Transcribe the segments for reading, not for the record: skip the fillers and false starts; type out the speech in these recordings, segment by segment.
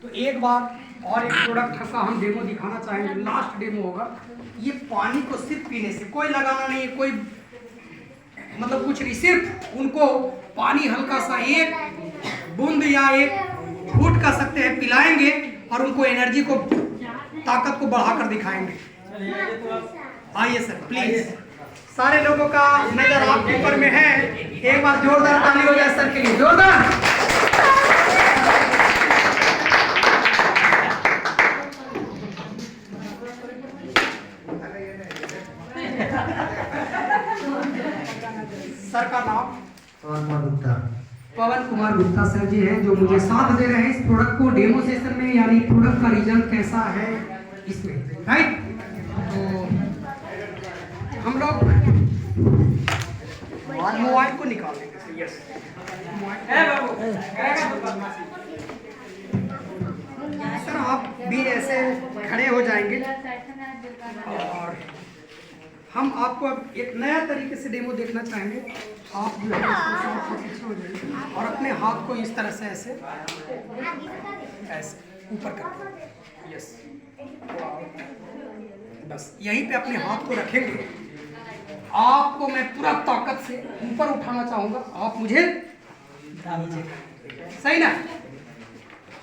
तो एक बार और एक प्रोडक्ट का हम डेमो दिखाना चाहेंगे, लास्ट डेमो होगा। ये पानी को सिर्फ पीने से, कोई लगाना नहीं है, कोई मतलब कुछ नहीं, सिर्फ उनको पानी हल्का सा एक बूंद या एक घूंट कह सकते हैं पिलाएंगे और उनको एनर्जी को, ताकत को बढ़ाकर दिखाएंगे। आइए सर प्लीज, सारे लोगों का नजर आपके ऊपर में है, एक बार जोरदार ताली हो जाए सर के लिए, जोरदार। सर का नाम पवन कुमार गुप्ता सर जी हैं, जो मुझे साथ दे रहे हैं इस प्रोडक्ट को डेमो सेशन में, यानी प्रोडक्ट का रिजल्ट कैसा है इसमें, राइट। तो हम लोग मोबाइल को निकाल देंगे। यस, सर आप भी ऐसे खड़े हो जाएंगे और हम आपको अब एक नया तरीके से डेमो देखना चाहेंगे। आप जो है पीछे हो जाइए और अपने हाथ को इस तरह से ऐसे ऐसे ऊपर कर, यस, बस यहीं पे अपने हाथ को रखेंगे। आपको मैं पूरा ताकत से ऊपर उठाना चाहूंगा, आप मुझे नीचे, सही ना।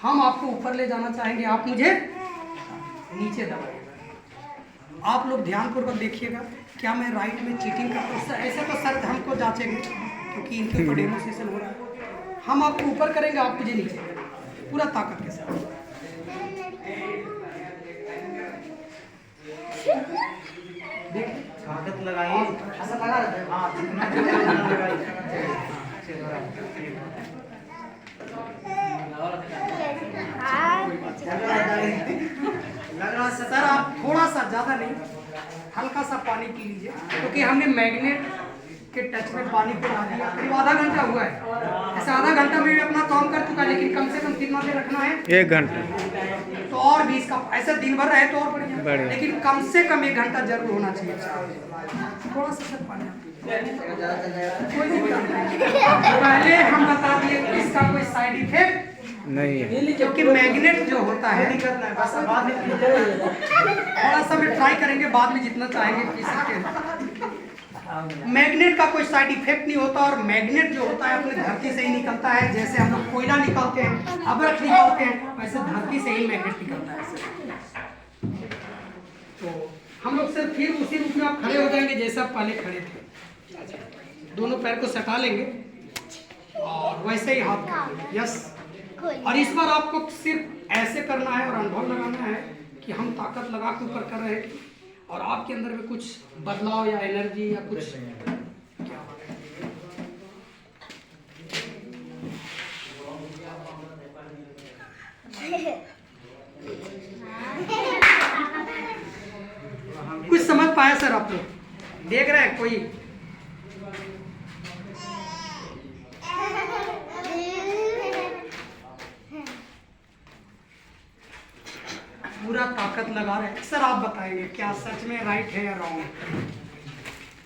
हम आपको ऊपर ले जाना चाहेंगे, आप मुझे नीचे दबाएंगे। आप लोग ध्यान पूर्वक देखिएगा, क्या मैं राइट में चीटिंग करता हूँ? ऐसे तो सर हमको जांचेंगे क्योंकि इनके ऊपर डेमोन्स्ट्रेशन हो रहा है। हम आपको ऊपर करेंगे, आप मुझे नीचे, पूरा ताकत के साथ। ताकत लगाइए, ऐसा लगा रहता है। हाँ जितना लगाइए। लग रहा है सर, आप थोड़ा सा, ज़्यादा नहीं, हल्का सा पानी पी लीजिए, क्योंकि हमने मैग्नेट के टच में पानी को डाल दिया। करीब आधा घंटा हुआ है, ऐसे आधा घंटा में भी अपना काम कर चुका है, लेकिन कम से कम कितना देर रखना है? 1 घंटा। तो और भी इसका ऐसे दिन भर रहे तो और बढ़िया, लेकिन कम से कम 1 घंटा जरूर होना चाहिए। थोड़ा सा सर पानी कोई दिक्कत नहीं। पहले हम बता दिए कि इसका कोई साइड इफेक्ट नहीं है, क्योंकि मैग्नेट जो होता है, थोड़ा सा भी ट्राई करेंगे, बाद में जितना चाहेंगे पी सकते हैं। मैग्नेट का कोई साइड इफेक्ट नहीं होता, और मैग्नेट जो होता है अपने धरती से ही निकलता है। जैसे हम लोग कोयला निकालते हैं, अबरख निकालते हैं, वैसे धरती से ही मैग्नेट निकलता है। तो हम लोग सर फिर उसी रूप में आप खड़े हो जाएंगे जैसे आप पहले खड़े थे। दोनों पैर को सटा लेंगे और वैसे ही हाथ करेंगे, यस। और इस बार आपको सिर्फ ऐसे करना है और अनुभव लगाना है कि हम ताकत लगा के ऊपर कर रहे हैं और आपके अंदर में कुछ बदलाव या एनर्जी या कुछ क्या कुछ समझ पाया सर? आप लोग देख रहे हैं कोई? पूरा ताकत लगा रहे हैं सर। आप बताइए क्या सच में राइट है या रॉन्ग है?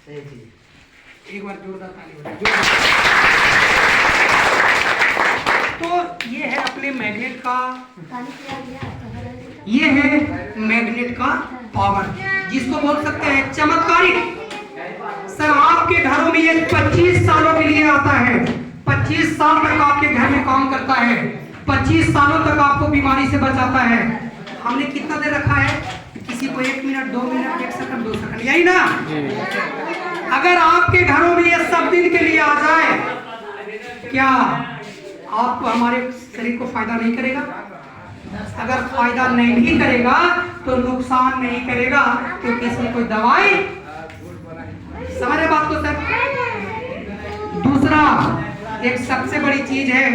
सही चीज। एक बार जोरदार ताली हो जाए। तो ये है अपने मैग्नेट का, ये है मैग्नेट का पावर, जिसको बोल सकते हैं चमत्कारिक। सर आपके घरों में ये 25 सालों के लिए आता है, 25 साल तक आपके घर में काम करता है, 25 सालों तक आपको बीमारी से बचाता है। हमने कितना देर रखा है? किसी को 1 मिनट, 2 मिनट, 1 सेकंड, 2 सेकंड, यही ना। अगर आपके घरों में ये सब दिन के लिए आ जाए, क्या आपको, हमारे शरीर को फायदा नहीं करेगा? अगर फायदा नहीं करेगा तो नुकसान नहीं करेगा, क्योंकि इसमें कोई दवाई, समझ रहे बात को सर? दूसरा एक सबसे बड़ी चीज है,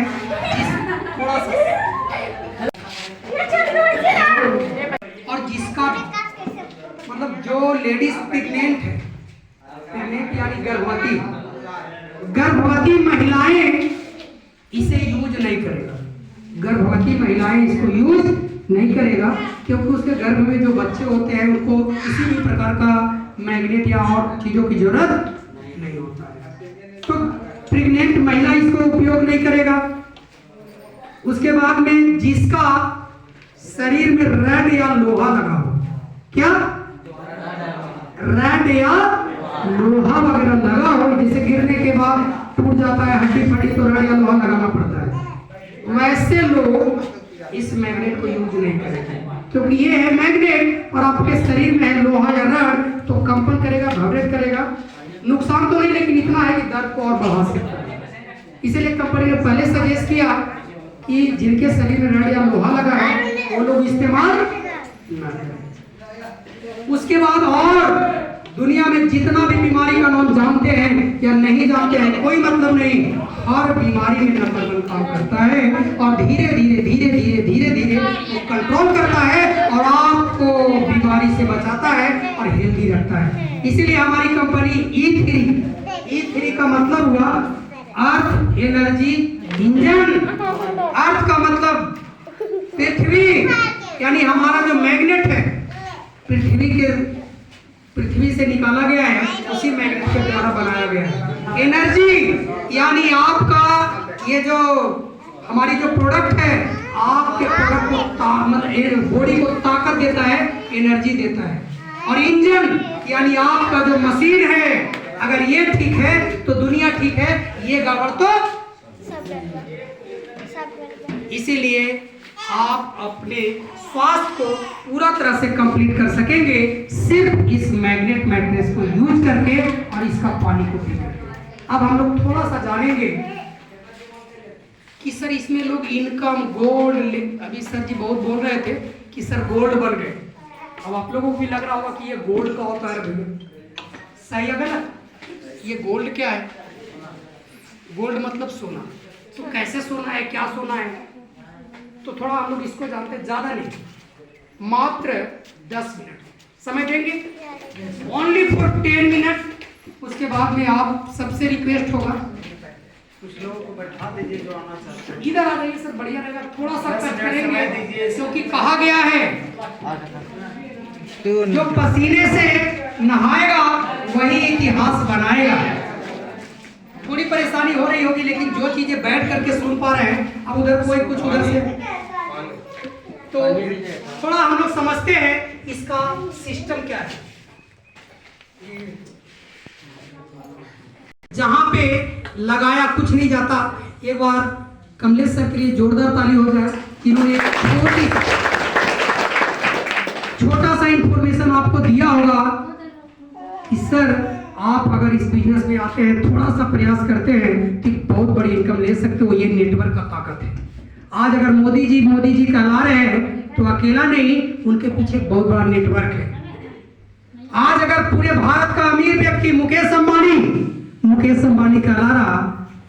थोड़ा सा, और जिसका मतलब जो लेडीज प्रेग्नेंट है, प्रेग्नेंट यानी गर्भवती महिलाएं इसे यूज नहीं करेगा। गर्भवती महिलाएं इसको यूज नहीं करेगा, क्योंकि उसके गर्भ में जो बच्चे होते हैं उनको किसी भी प्रकार का मैग्नेट या और चीजों की जरूरत नहीं होता है। तो प्रेग्नेंट महिला इसको उपयोग नहीं करेगा। उसके बाद में जिसका शरीर में रड या लोहा लगा हो, क्या रड या लोहा वगैरह लगा हो, जैसे गिरने के बाद टूट जाता है हड्डी फटी तो रड या लोहा लगाना पड़ता है, वैसे लोग इस मैग्नेट को यूज नहीं करेंगे, क्योंकि ये है मैग्नेट और आपके शरीर में है लोहा या रड, तो कंपन करेगा, वाइब्रेट करेगा। नुकसान तो नहीं, लेकिन इतना है कि दर्द को और बढ़ा सकता है। इसीलिए कंपनी ने पहले सजेस्ट किया कि जिनके शरीर में रड या लोहा लगा है वो लोग इस्तेमाल ना करें। उसके बाद और दुनिया में जितना भी बीमारी का नाम जानते हैं या नहीं जानते हैं, कोई मतलब नहीं, हर बीमारी में नंबर 1 काम करता है और धीरे धीरे धीरे धीरे धीरे धीरे वो कंट्रोल करता है और आपको बीमारी से बचाता है और हेल्दी रखता है। इसीलिए हमारी कंपनी E3 का मतलब हुआ अर्थ एनर्जी इंजन। अर्थ का मतलब पृथ्वी, यानी हमारा जो मैग्नेट है पृथ्वी से निकाला गया है, उसी मैग्नेट के द्वारा बनाया गया है। एनर्जी यानी आपका ये जो हमारी जो प्रोडक्ट है, आपके प्रोडक्ट को मतलब बॉडी को ताकत देता है, एनर्जी देता है। और इंजन यानी आपका जो मशीन है, अगर ये ठीक है तो दुनिया ठीक है, ये गड़बड़ तो इसीलिए आप अपने स्वास्थ्य को पूरा तरह से कंप्लीट कर सकेंगे सिर्फ इस मैग्नेट मैट्रेस को यूज करके और इसका पानी को पी करके। अब हम लोग थोड़ा सा जानेंगे कि सर इसमें लोग इनकम गोल्ड, अभी सर जी बहुत बोल रहे थे कि सर गोल्ड बन गए। अब आप लोगों को भी लग रहा होगा कि ये गोल्ड का होता है भैया, सही है गलत? ये गोल्ड क्या है? गोल्ड मतलब सोना। तो कैसे सोना है, क्या सोना है, तो थोड़ा हम लोग इसको जानते हैं, ज्यादा नहीं, मात्र 10 मिनट समय देंगे, ओनली फॉर 10 मिनट। उसके बाद में आप सबसे रिक्वेस्ट होगा कुछ लोगों को बैठा दीजिए जो आना चाहते हैं। इधर आ जाइए सर, बढ़िया रहेगा, थोड़ा सा कट करेंगे क्योंकि कहा गया है जो पसीने से नहाएगा वही इतिहास बनाएगा। थोड़ी परेशानी हो रही होगी, लेकिन जो चीजें बैठ करके सुन पा रहे हैं, अब उधर कोई कुछ उधर से, तो थोड़ा हम लोग समझते हैं इसका सिस्टम क्या है। जहां पे लगाया कुछ नहीं जाता। एक बार कमलेश सर के लिए जोरदार ताली हो जाए, इन्होंने छोटा सा इंफॉर्मेशन आपको दिया होगा कि सर आप अगर इस बिजनेस में आते हैं, थोड़ा सा प्रयास करते हैं तो बहुत बड़ी इनकम ले सकते हो। ये नेटवर्क का ताकत है। आज अगर मोदी जी कहला रहे हैं तो अकेला नहीं, उनके पीछे बहुत बड़ा नेटवर्क है। आज अगर पूरे भारत का अमीर व्यक्ति मुकेश अंबानी कहला रहा,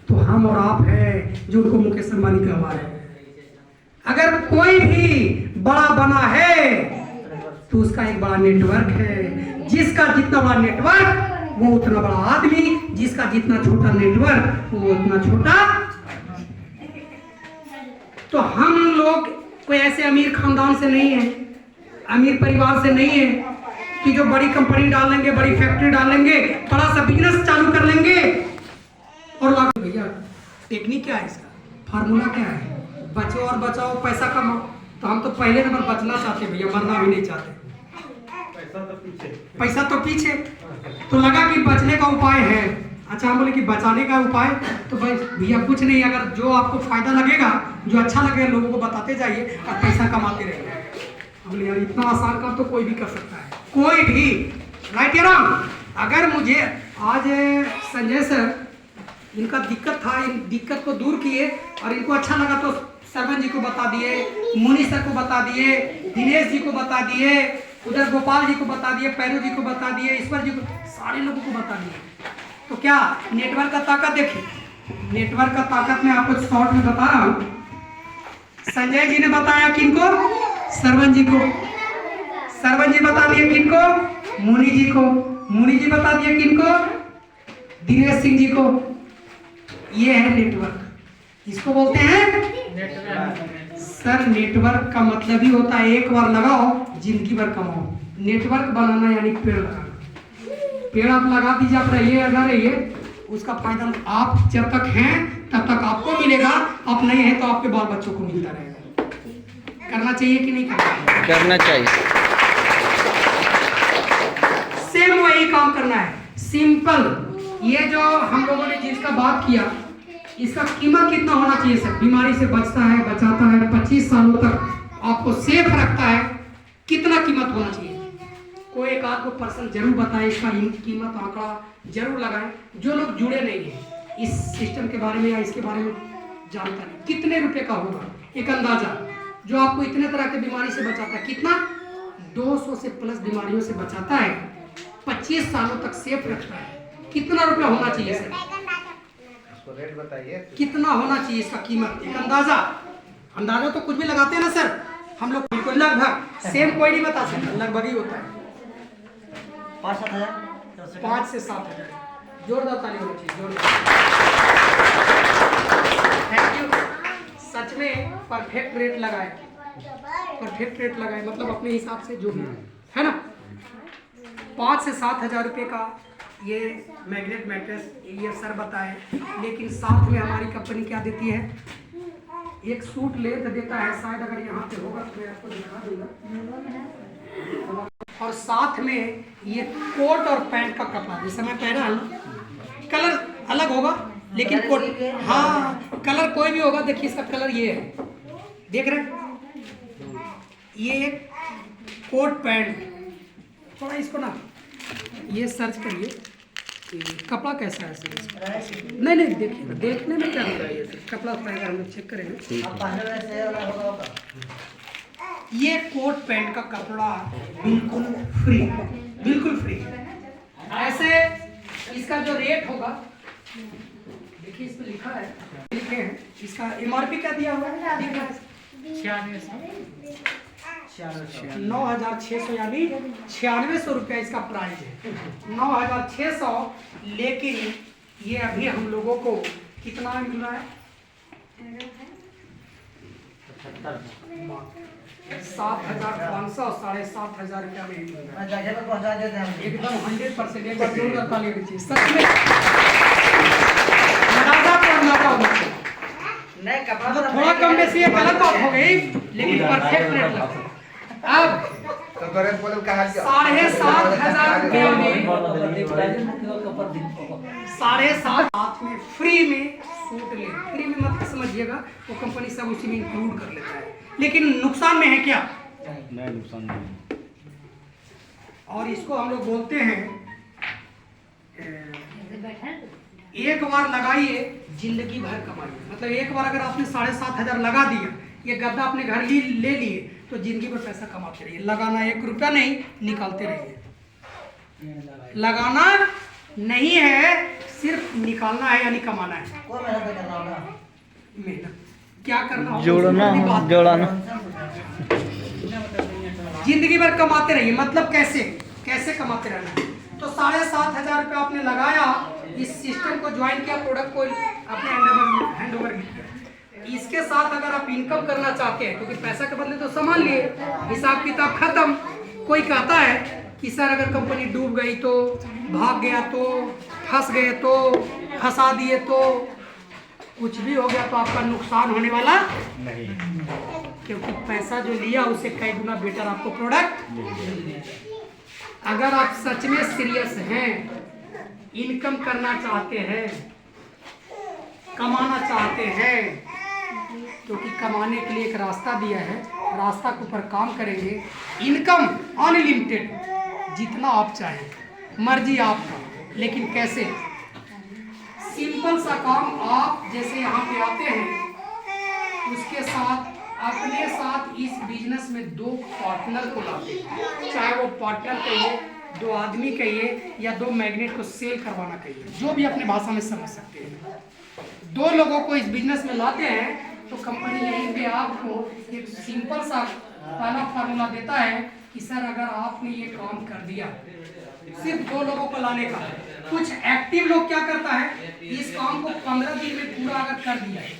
तो हम और आप हैं जो उनको मुकेश अंबानी कहवा रहे हैं। अगर कोई भी बड़ा बना है तो उसका एक बड़ा नेटवर्क है। जिसका जितना बड़ा नेटवर्क वो उतना बड़ा आदमी, जिसका जितना छोटा नेटवर्क वो उतना छोटा। तो हम लोग कोई ऐसे अमीर खानदान से नहीं है, अमीर परिवार से नहीं है कि जो बड़ी कंपनी डाल लेंगे, बड़ी फैक्ट्री डाल लेंगे, बड़ा सा बिजनेस चालू कर लेंगे और लाखों। भैया टेक्निक क्या है इसका, फार्मूला क्या है? बचो और बचाओ, पैसा कमाओ। तो हम तो पहले नंबर बचना चाहते भैया, मरना भी नहीं चाहते। पैसा तो पीछे, तो लगा कि बचने का उपाय है। अच्छा, हम बोले कि बचाने का उपाय, तो भाई भैया कुछ नहीं, अगर जो आपको फायदा लगेगा, जो अच्छा लगेगा, लोगों को बताते जाइए और पैसा कमाते रहिए। बोले यार इतना आसान काम तो कोई भी कर सकता है, कोई भी, राइट या रॉन्ग? अगर मुझे आज संजय सर, इनका दिक्कत था, इन दिक्कत को दूर किए और इनको अच्छा लगा तो सरवन जी को बता दिए, मुनि सर को बता दिए, दिनेश जी को बता दिए, उधर गोपाल जी को बता दिए, पैरू जी को बता दिए, ईश्वर जी को, सारे लोगों को बता दिए। तो क्या नेटवर्क का ताकत देखिए, नेटवर्क का ताकत मैं आपको शॉर्ट में बता रहा हूँ। संजय जी ने बताया किनको? सरवन जी को। सरवन जी बता दिए किनको? मुनि जी को। मुनि जी बता दिए किनको? दिनेश सिंह जी को। ये है नेटवर्क, इसको बोलते हैं नेटवर्क। सर नेटवर्क का मतलब ही होता है एक बार लगाओ जिंदगी भर कमाओ। नेटवर्क बनाना यानी पेड़ लगाना। पेड़ आप लगा दीजिए, आप रहिए, अगर रहिए, उसका फायदा आप जब तक हैं तब तक आपको मिलेगा, आप नहीं है तो आपके बाल बच्चों को मिलता रहेगा। करना चाहिए कि नहीं करना? करना चाहिए। सेम वही काम करना है, सिंपल। ये जो हम लोगों ने जिसका बात किया, इसका कीमत कितना होना चाहिए सर? बीमारी से बचता है, बचाता है, 25 सालों तक आपको सेफ रखता है, कितना कीमत होना चाहिए? कोई एक आध को पर्सन जरूर बताए, इसका कीमत आंकड़ा जरूर लगाएं। जो लोग जुड़े नहीं हैं इस सिस्टम के बारे में या इसके बारे में जानता नहीं, कितने रुपए का होगा एक अंदाजा जो आपको इतने तरह के बीमारी से बचाता है? कितना? 200 से प्लस बीमारियों से बचाता है, 25 सालों तक सेफ रखता है। कितना रुपया होना चाहिए सर? उसको रेट बताइए। कितना होना चाहिए इसका कीमत? एक अंदाजा। अंदाजा तो कुछ भी लगाते हैं ना सर हम लोग, बिल्कुल लगभग सेम कोई नहीं बता सकता, लगभग ही होता है। 5 से 7 हजार। जोरदार ताली होनी चाहिए, जोरदार। Thank you. सच में परफेक्ट रेट लगाए, परफेक्ट रेट लगाए, मतलब अपने हिसाब से जो भी है ना। 5 से 7 हजार रुपये का ये मैग्नेट मैट्रेस ये सर बताए, लेकिन साथ में हमारी कंपनी क्या देती है? एक सूट लेंथ देता है, शायद अगर यहाँ पे होगा तो मैं आपको दिखा दूंगा। और साथ में ये कोट और पैंट का कपड़ा, जैसे मैं पहना हूँ, कलर अलग होगा लेकिन कोट, हाँ कलर कोई भी होगा। देखिए इसका कलर ये है, देख रहे हैं? ये एक कोट पैंट, थोड़ा इसको ना ये सर्च करिए कपड़ा कैसा है सर इसका। नहीं नहीं देखिए, देखने में क्या होगा, ये कपड़ा पहले हम लोग चेक करेंगे। ये कोट पैंट का कपड़ा बिल्कुल फ्री, बिल्कुल फ्री। ऐसे इसका जो रेट होगा, देखिए इस पे लिखा है, लिखे हैं इसका MRP क्या दिया हुआ है, दिख रहा है 9,600 यानी 9600 रुपया इसका प्राइस है, 9,600। लेकिन ये अभी हम लोगों को कितना मिल रहा है? 7,500, 7,500 रुपया में मिल रहा है। एकदम 100%। एक बार जोरदार ताली होनी चाहिए सच में। अंदाजा होना चाहिए, मतलब थोड़ा कम बेसी ये गलत बात हो गई, लेकिन परफेक्ट रेट लगा। अब 7,500 रुपया में 7,500 में फ्री में सूट ले, फ्री में मत समझिएगा, वो कंपनी सब उसी में इंक्लूड कर लेता है। लेकिन नुकसान में है क्या? नहीं, नुकसान नहीं। और इसको हम लोग बोलते हैं एक बार लगाइए जिंदगी भर कमाइए। मतलब एक बार अगर आपने 7,500 लगा दिया, ये गद्दा अपने घर ले लिए, तो जिंदगी भर पैसा कमाते रहिए। लगाना 1 रुपया नहीं, निकालते रहिए। लगाना नहीं है, सिर्फ निकालना है यानी कमाना है। मेहनत क्या करना होगा, जोड़ना जिंदगी भर कमाते रहिए। मतलब कैसे कैसे कमाते रहना है? तो 7,500 रुपया आपने लगाया, इस सिस्टम को ज्वाइन किया, प्रोडक्ट को अपने हैंड ओवर किया। इसके साथ अगर आप इनकम करना चाहते हैं, क्योंकि पैसा के बदले तो सामान लिए, हिसाब किताब खत्म। कोई कहता है कि सर अगर कंपनी डूब गई तो, भाग गया तो, फंस गए तो, फंसा दिए तो, कुछ भी हो गया तो आपका नुकसान होने वाला नहीं, क्योंकि पैसा जो लिया उससे कई गुना बेटर आपको प्रोडक्ट। अगर आप सच में सीरियस हैं, इनकम करना चाहते हैं, कमाना चाहते हैं, क्योंकि कमाने के लिए एक रास्ता दिया है, रास्ता के ऊपर काम करेंगे। इनकम अनलिमिटेड, जितना आप चाहें, मर्जी आपका। लेकिन कैसे? सिंपल सा काम। आप जैसे यहाँ पे आते हैं, उसके साथ अपने साथ इस बिजनेस में 2 पार्टनर को लाते हैं, चाहे वो पार्टनर कहिए, 2 आदमी कहिए, या 2 मैग्नेट को सेल करवाना कहिए, जो भी अपने भाषा में समझ सकते हैं। 2 लोगों को इस बिजनेस में लाते हैं तो कंपनी यहीं पे आपको एक सिंपल सा पहला फार्मूला देता है कि सर अगर आपने ये काम कर दिया, सिर्फ 2 लोगों को लाने का। कुछ एक्टिव लोग क्या करता है, इस काम को 15 दिन में पूरा अगर कर दिया है,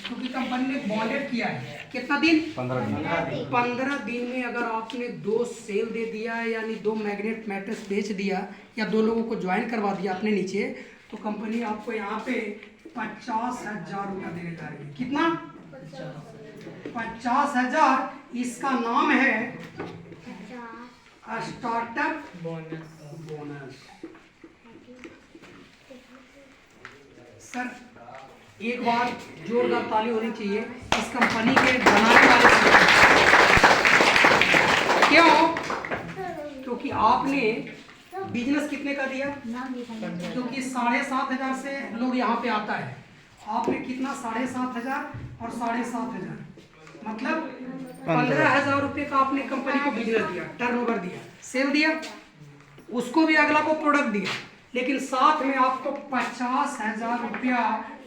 क्योंकि कंपनी ने बॉन्डेड किया है, कितना दिन? 15 दिन में अगर आपने 2 सेल दे दिया, यानी 2 मैग्नेट मैट्रेस बेच दिया, या 2 लोगों को ज्वाइन करवा दिया अपने नीचे, तो कंपनी आपको यहाँ पे 50,000 रुपया देने जा रही है। कितना? 50,000। इसका नाम है स्टार्टअप बोनस। सर एक बार जोरदार ताली होनी चाहिए इस कंपनी के बनाने वाले से। क्यों? क्योंकि आपने बिजनेस कितने का दिया? क्योंकि 7,500 से लोग यहाँ पे आता है। आपने कितना? 7,500 और 7,500, मतलब 15,000 रुपये का आपने कंपनी को बिजनेस दिया, टर्नओवर दिया, सेल दिया, उसको भी अगला को प्रोडक्ट दिया, लेकिन साथ में आपको 50,000 रुपया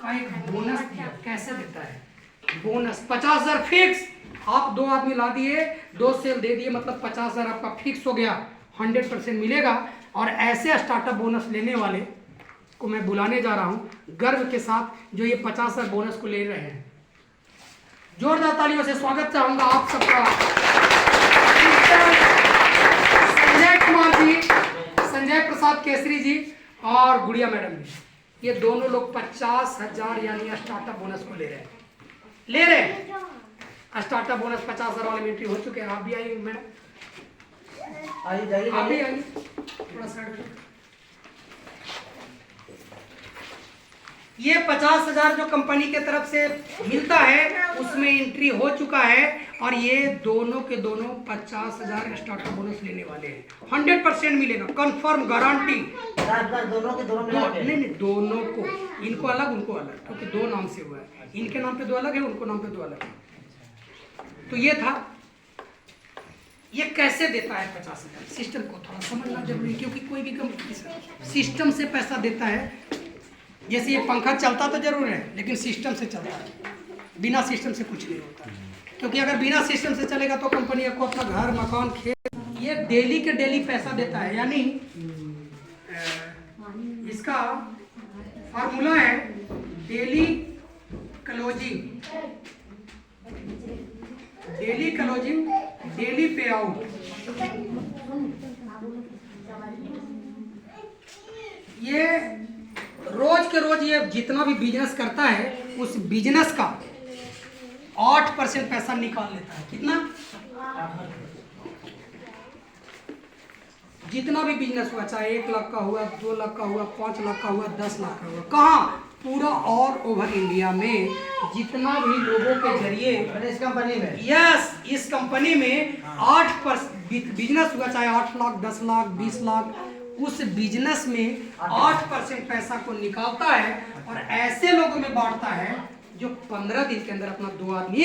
का एक बोनस दिया। कैसे देता है बोनस? 50,000 फिक्स। आप 2 आदमी ला दिए, 2 सेल दे दिए, मतलब 50,000 आपका फिक्स हो गया, 100% मिलेगा। और ऐसे स्टार्टअप बोनस लेने वाले को मैं बुलाने जा रहा हूँ गर्व के साथ, जो ये 50,000 बोनस को ले रहे हैं। जोरदार तालियों से स्वागत चाहूंगा आप सबका। संजय कुमार जी, संजय प्रसाद केसरी जी और गुड़िया मैडम जी, ये दोनों लोग 50,000 यानी स्टार्टअप बोनस को ले रहे हैं। स्टार्टअप बोनस 50,000 वाले में एंट्री हो चुके हैं। आप भी आइए मैडम, आइए आप भी आइए, थोड़ा साइड। ये 50,000 जो कंपनी के तरफ से मिलता है उसमें एंट्री हो चुका है, और ये दोनों के दोनों 50,000 स्टार्टअप बोनस लेने वाले हैं। 100% मिलेगा, कंफर्म, गारंटी। दोनों के दोनों मिला के? नहीं, दोनों को, इनको अलग उनको अलग, क्योंकि 2 नाम से हुआ है। इनके नाम पे 2 अलग है, उनको नाम पे 2 अलग है। तो ये था। ये कैसे देता है 50,000? सिस्टम को थोड़ा समझना जरूरी है, क्योंकि कोई भी कंपनी सिस्टम से पैसा देता है। जैसे ये पंखा चलता तो जरूर है, लेकिन सिस्टम से चलता है, बिना सिस्टम से कुछ नहीं होता। क्योंकि अगर बिना सिस्टम से चलेगा तो कंपनी को अपना घर, मकान, खेत, ये डेली के डेली पैसा देता है। यानी इसका फार्मूला है डेली क्लोजिंग, डेली पे आउट। ये रोज के रोज ये जितना भी बिजनेस करता है उस बिजनेस का 8% पैसा निकाल लेता है। कितना? जितना भी बिजनेस हुआ, चाहे 1 लाख का हुआ, 2 लाख का हुआ, 5 लाख का हुआ, 10 लाख का हुआ, कहाँ? पूरा ऑल ओवर इंडिया में जितना भी लोगों के जरिए इस कंपनी में, यस, इस कंपनी में 8% बिजनेस हुआ, चाहे 8 लाख, 10 लाख, 20 लाख, उस बिजनेस में 8% पैसा को निकालता है और ऐसे लोगों में बांटता है जो 15 दिन के अंदर अपना 2 आदमी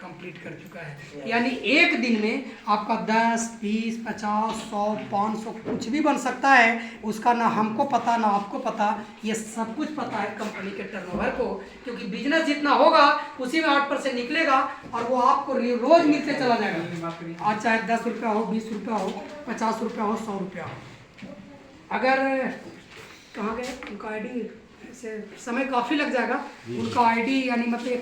कंप्लीट कर चुका है। यानी एक दिन में आपका 10, 20, 50, 100, 500 कुछ भी बन सकता है। उसका ना हमको पता ना आपको पता, ये सब कुछ पता है कंपनी के टर्नओवर को, क्योंकि बिजनेस जितना होगा उसी में 8% निकलेगा और वो आपको रोज मिलते चला जाएगा। आज चाहे 10 रुपया हो, 20 रुपया हो, 50 रुपया हो, 100 रुपया हो। अगर कहाँ गए उनका आईडी, से समय काफ़ी लग जाएगा। उनका आईडी यानी मतलब